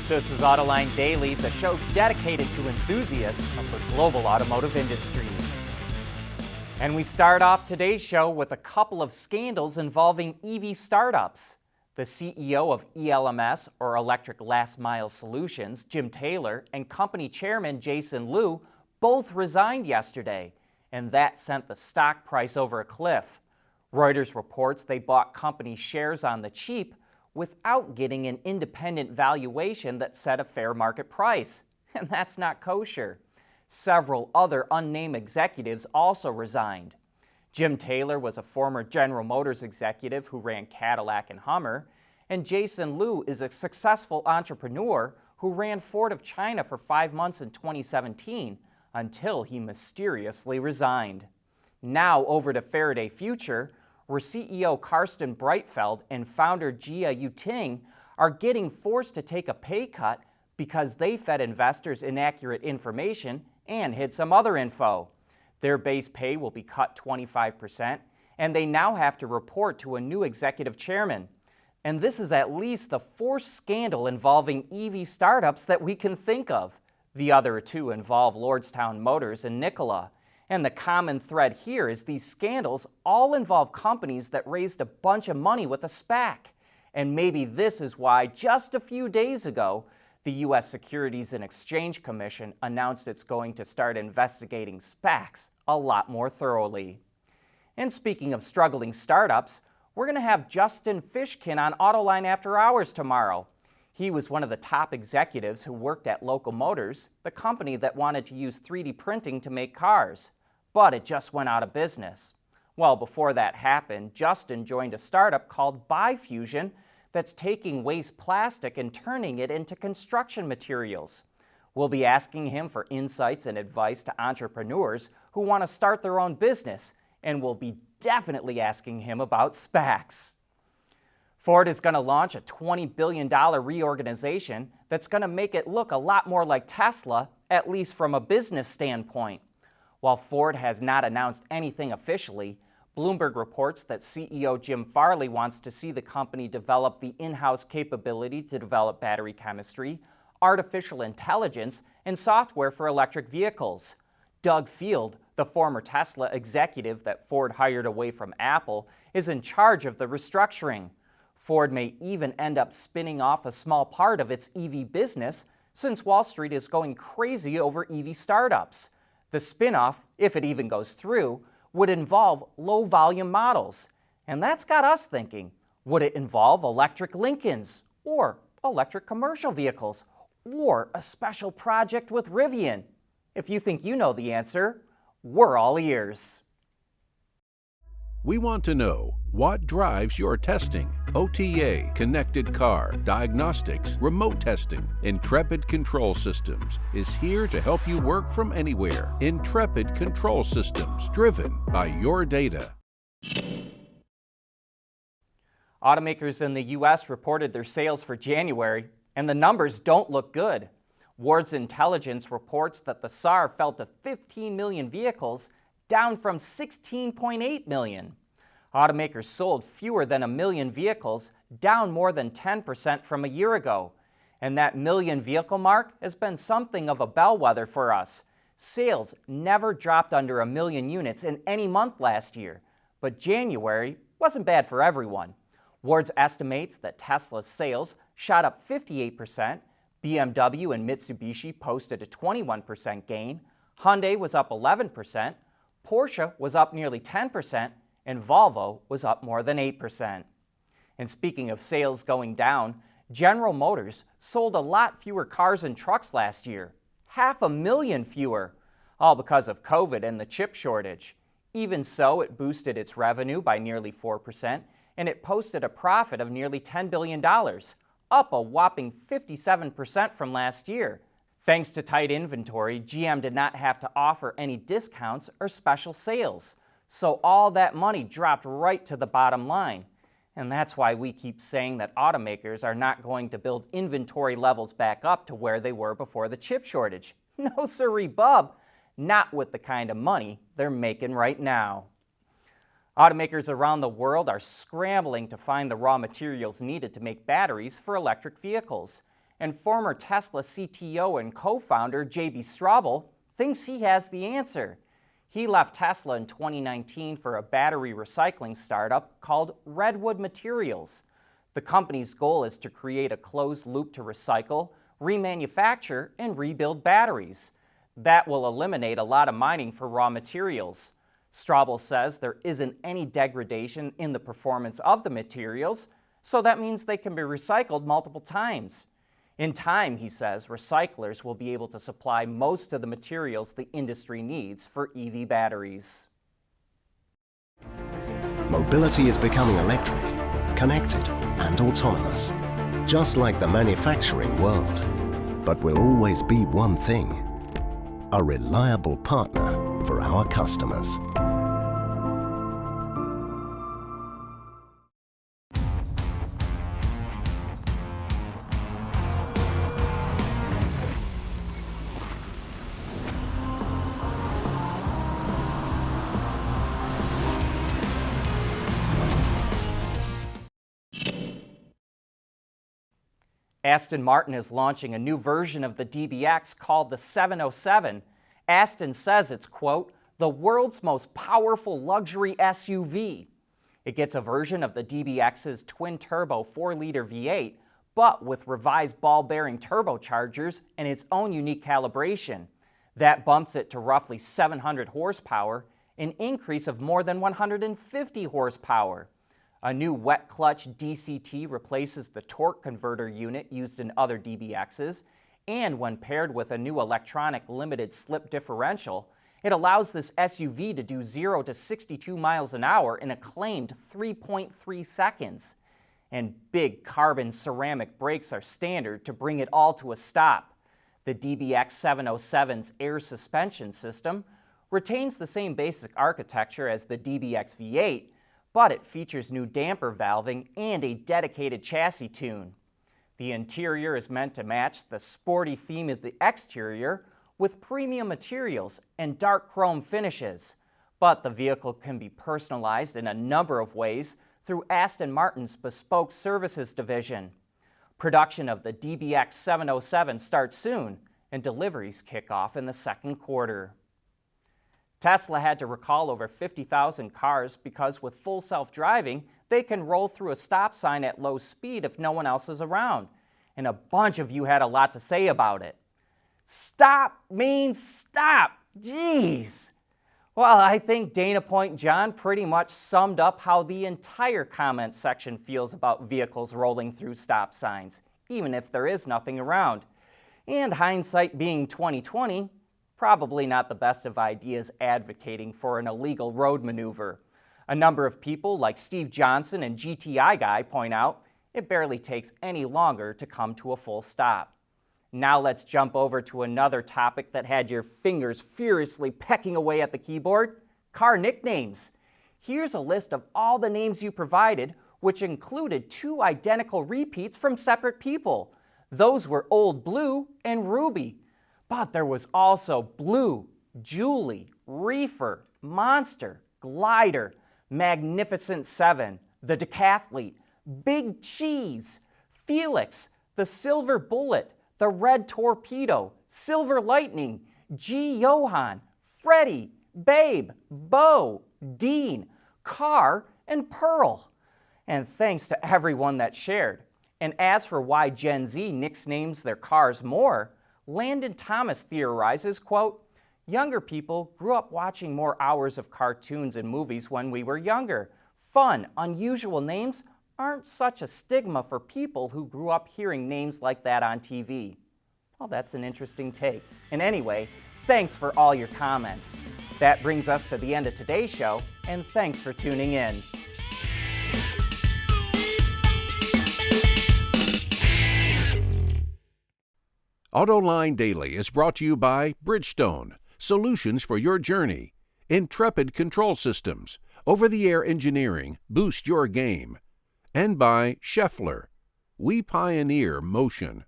This is Autoline Daily, the show dedicated to enthusiasts of the global automotive industry. And we start off today's show with a couple of scandals involving EV startups. The CEO of ELMS, or Electric Last Mile Solutions, Jim Taylor, and company chairman Jason Liu both resigned yesterday, and that sent the stock price over a cliff. Reuters reports they bought company shares on the cheap without getting an independent valuation that set a fair market price. And that's not kosher. Several other unnamed executives also resigned. Jim Taylor was a former General Motors executive who ran Cadillac and Hummer, and Jason Liu is a successful entrepreneur who ran Ford of China for 5 months in 2017 until he mysteriously resigned. Now over to Faraday Future, where CEO Karsten Breitfeld and founder Jia Yuting are getting forced to take a pay cut because they fed investors inaccurate information and hid some other info. Their base pay will be cut 25%, and they now have to report to a new executive chairman. And this is at least the fourth scandal involving EV startups that we can think of. The other two involve Lordstown Motors and Nikola. And the common thread here is these scandals all involve companies that raised a bunch of money with a SPAC. And maybe this is why just a few days ago, the U.S. Securities and Exchange Commission announced it's going to start investigating SPACs a lot more thoroughly. And speaking of struggling startups, we're going to have Justin Fishkin on Autoline After Hours tomorrow. He was one of the top executives who worked at Local Motors, the company that wanted to use 3D printing to make cars. But it just went out of business. Well, before that happened, Justin joined a startup called Bifusion that's taking waste plastic and turning it into construction materials. We'll be asking him for insights and advice to entrepreneurs who want to start their own business, and we'll be definitely asking him about SPACs. Ford is going to launch a $20 billion reorganization that's going to make it look a lot more like Tesla, at least from a business standpoint. While Ford has not announced anything officially, Bloomberg reports that CEO Jim Farley wants to see the company develop the in-house capability to develop battery chemistry, artificial intelligence, and software for electric vehicles. Doug Field, the former Tesla executive that Ford hired away from Apple, is in charge of the restructuring. Ford may even end up spinning off a small part of its EV business since Wall Street is going crazy over EV startups. The spin-off, if it even goes through, would involve low-volume models. And that's got us thinking, would it involve electric Lincolns, or electric commercial vehicles, or a special project with Rivian? If you think you know the answer, we're all ears. We want to know what drives your testing. OTA, connected car, diagnostics, remote testing. Intrepid Control Systems is here to help you work from anywhere. Intrepid Control Systems, driven by your data. Automakers in the U.S. reported their sales for January, and the numbers don't look good. Ward's Intelligence reports that the SAAR fell to 15 million vehicles, down from 16.8 million. Automakers sold fewer than 1 million vehicles, down more than 10% from a year ago. And that million vehicle mark has been something of a bellwether for us. Sales never dropped under 1 million units in any month last year, but January wasn't bad for everyone. Ward's estimates that Tesla's sales shot up 58%, BMW and Mitsubishi posted a 21% gain, Hyundai was up 11%, Porsche was up nearly 10%, and Volvo was up more than 8%. And speaking of sales going down, General Motors sold a lot fewer cars and trucks last year, 500,000 fewer, all because of COVID and the chip shortage. Even so, it boosted its revenue by nearly 4%, and it posted a profit of nearly $10 billion, up a whopping 57% from last year. Thanks to tight inventory, GM did not have to offer any discounts or special sales, so all that money dropped right to the bottom line. And that's why we keep saying that automakers are not going to build inventory levels back up to where they were before the chip shortage. No siree, bub, not with the kind of money they're making right now. Automakers around the world are scrambling to find the raw materials needed to make batteries for electric vehicles. and former Tesla CTO and co-founder J.B. Straubel thinks he has the answer. He left Tesla in 2019 for a battery recycling startup called Redwood Materials. The company's goal is to create a closed loop to recycle, remanufacture, and rebuild batteries. That will eliminate a lot of mining for raw materials. Straubel says there isn't any degradation in the performance of the materials, so that means they can be recycled multiple times. In time, he says, recyclers will be able to supply most of the materials the industry needs for EV batteries. Mobility is becoming electric, connected, and autonomous, just like the manufacturing world. But will always be one thing: a reliable partner for our customers. Aston Martin is launching a new version of the DBX called the 707. Aston says it's, quote, the world's most powerful luxury SUV. It gets a version of the DBX's twin-turbo 4-liter V8, but with revised ball-bearing turbochargers and its own unique calibration. That bumps it to roughly 700 horsepower, an increase of more than 150 horsepower. A new wet clutch DCT replaces the torque converter unit used in other DBXs, and when paired with a new electronic limited slip differential, it allows this SUV to do 0 to 62 miles an hour in a claimed 3.3 seconds. And big carbon ceramic brakes are standard to bring it all to a stop. The DBX 707's air suspension system retains the same basic architecture as the DBX V8, but it features new damper valving and a dedicated chassis tune. The interior is meant to match the sporty theme of the exterior with premium materials and dark chrome finishes, but the vehicle can be personalized in a number of ways through Aston Martin's Bespoke Services division. Production of the DBX 707 starts soon, and deliveries kick off in the second quarter. Tesla had to recall over 50,000 cars because with full self-driving, they can roll through a stop sign at low speed if no one else is around. And a bunch of you had a lot to say about it. Stop means stop. Jeez. Well, I think Dana Point John pretty much summed up how the entire comment section feels about vehicles rolling through stop signs, even if there is nothing around. And hindsight being 2020, probably not the best of ideas advocating for an illegal road maneuver. A number of people like Steve Johnson and GTI Guy point out it barely takes any longer to come to a full stop. Now let's jump over to another topic that had your fingers furiously pecking away at the keyboard: car nicknames. Here's a list of all the names you provided, which included 2 identical repeats from separate people. Those were Old Blue and Ruby. But there was also Blue, Julie, Reefer, Monster, Glider, Magnificent 7, the Decathlete, Big Cheese, Felix, the Silver Bullet, the Red Torpedo, Silver Lightning, G. Johann, Freddie, Babe, Bo, Dean, Car, and Pearl. And thanks to everyone that shared. And as for why Gen Z nicknames their cars more, Landon Thomas theorizes, quote, younger people grew up watching more hours of cartoons and movies when we were younger. Fun, unusual names aren't such a stigma for people who grew up hearing names like that on TV. Well, that's an interesting take. And anyway, thanks for all your comments. That brings us to the end of today's show, and thanks for tuning in. AutoLine Daily is brought to you by Bridgestone, solutions for your journey. Intrepid Control Systems, over-the-air engineering, boost your game. And by Schaeffler, we pioneer motion.